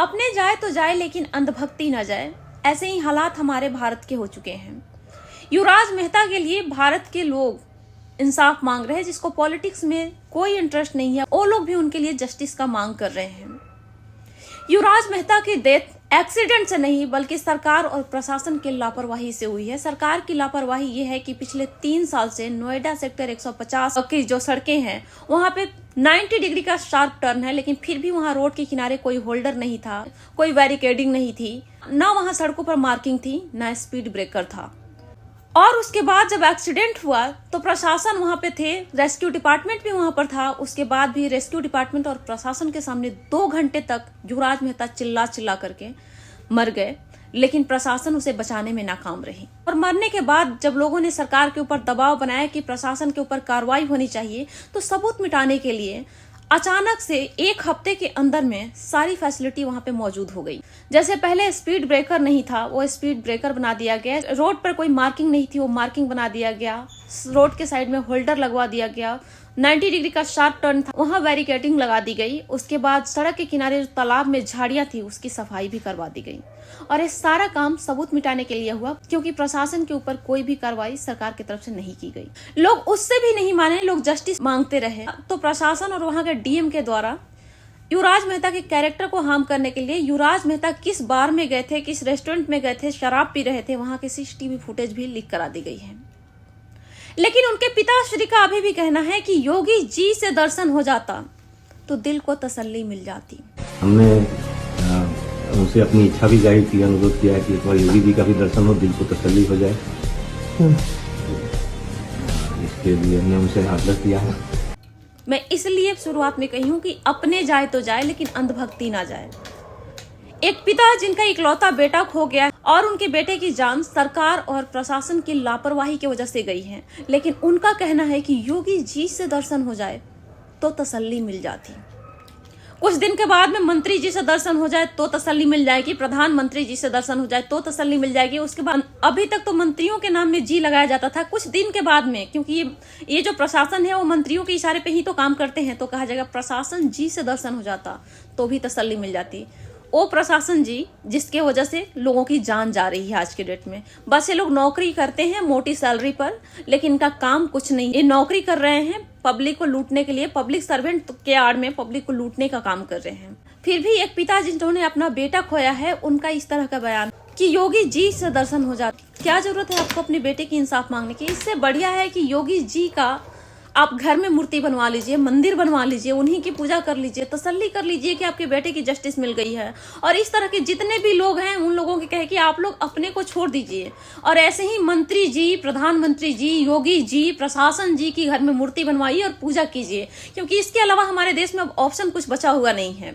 अपने जाए तो जाए लेकिन अंधभक्ति न जाए, ऐसे ही हालात हमारे भारत के हो चुके हैं। युवराज मेहता के लिए भारत के लोग इंसाफ मांग रहे हैं, जिसको पॉलिटिक्स में कोई इंटरेस्ट नहीं है, वो लोग भी उनके लिए जस्टिस का मांग कर रहे हैं। युवराज मेहता की डेथ एक्सीडेंट से नहीं बल्कि सरकार और प्रशासन की लापरवाही से हुई है। सरकार की लापरवाही ये है कि पिछले 3 साल से नोएडा सेक्टर 150 की जो सड़कें हैं वहां पे 90 डिग्री का शार्प टर्न है, लेकिन फिर भी वहां रोड के किनारे कोई होल्डर नहीं था, कोई बैरिकेडिंग नहीं थी, ना वहां सड़कों पर मार्किंग थी, ना स्पीड ब्रेकर था। और उसके बाद जब एक्सीडेंट हुआ तो प्रशासन वहां पे थे, रेस्क्यू डिपार्टमेंट भी वहां पर था। उसके बाद भी रेस्क्यू डिपार्टमेंट और प्रशासन के सामने 2 घंटे तक युवराज मेहता चिल्ला चिल्ला करके मर गए, लेकिन प्रशासन उसे बचाने में नाकाम रही। और मरने के बाद जब लोगों ने सरकार के ऊपर दबाव बनाया कि प्रशासन के ऊपर कार्रवाई होनी चाहिए, तो सबूत मिटाने के लिए अचानक से 1 हफ्ते के अंदर में सारी फैसिलिटी वहां पे मौजूद हो गई। जैसे पहले स्पीड ब्रेकर नहीं था, वो स्पीड ब्रेकर बना दिया गया। रोड पर कोई मार्किंग नहीं थी, वो मार्किंग बना दिया गया। रोड के साइड में होल्डर लगवा दिया गया। 90 डिग्री का शार्प टर्न था, वहां बैरिकेडिंग लगा दी गई। उसके बाद सड़क के किनारे जो तालाब में झाड़ियां थी उसकी सफाई भी करवा दी गई। और ये सारा काम सबूत मिटाने के लिए हुआ, क्योंकि प्रशासन के ऊपर कोई भी कार्रवाई सरकार की तरफ से नहीं की गई। लोग उससे भी नहीं माने, लोग जस्टिस मांगते रहे। तो प्रशासन और वहां के डीएम के द्वारा युवराज मेहता के कैरेक्टर को हार्म करने के लिए युवराज मेहता किस बार में गए थे, किस रेस्टोरेंट में गए थे, शराब पी रहे थे, वहां की सीसीटीवी फुटेज भी लीक करा दी गई है। लेकिन उनके पिताश्री का अभी भी कहना है कि योगी जी से दर्शन हो जाता तो दिल को तसल्ली मिल जाती। हमने उनसे अपनी इच्छा भी जाहिर की, अनुरोध किया है कि एक बार योगी जी का भी दर्शन हो, दिल को तसल्ली हो जाए। इसके लिए हमने उनसे आग्रह किया है। मैं इसलिए शुरुआत में कही हूं कि अपने जाए तो जाए लेकिन अंधभक्ति ना जाए। एक पिता जिनका इकलौता बेटा खो गया और उनके बेटे की जान सरकार और प्रशासन की लापरवाही की वजह से गई है, लेकिन उनका कहना है कि योगी जी से दर्शन हो जाए तो तसल्ली मिल जाती। कुछ दिन के बाद में मंत्री जी से दर्शन हो जाए तो तसल्ली मिल जाएगी, प्रधानमंत्री जी से दर्शन हो जाए तो तसल्ली मिल जाएगी। उसके बाद अभी तक तो मंत्रियों के नाम में जी लगाया जाता था। कुछ दिन के बाद में, क्योंकि ये जो प्रशासन है वो मंत्रियों के इशारे पे ही तो काम करते हैं, तो कहा जाएगा प्रशासन जी से दर्शन हो जाता तो भी तसल्ली मिल जाती। वो प्रशासन जी जिसके वजह से लोगों की जान जा रही है आज के डेट में। बस ये लोग नौकरी करते हैं मोटी सैलरी पर, लेकिन इनका काम कुछ नहीं। ये नौकरी कर रहे हैं पब्लिक को लूटने के लिए, पब्लिक सर्वेंट के आड़ में पब्लिक को लूटने का काम कर रहे हैं। फिर भी एक पिता जिन्होंने अपना बेटा खोया है, उनका इस तरह का बयान कि योगी जी से दर्शन हो जाते। क्या जरूरत है आपको अपने बेटे की इंसाफ मांगने की? इससे बढ़िया है कि योगी जी का आप घर में मूर्ति बनवा लीजिए, मंदिर बनवा लीजिए, उन्हीं की पूजा कर लीजिए, तसल्ली कर लीजिए कि आपके बेटे की जस्टिस मिल गई है। और इस तरह के जितने भी लोग हैं उन लोगों के कहे कि आप लोग अपने को छोड़ दीजिए और ऐसे ही मंत्री जी, प्रधानमंत्री जी, योगी जी, प्रशासन जी की घर में मूर्ति बनवाइए और पूजा कीजिए, क्योंकि इसके अलावा हमारे देश में अब ऑप्शन कुछ बचा हुआ नहीं है।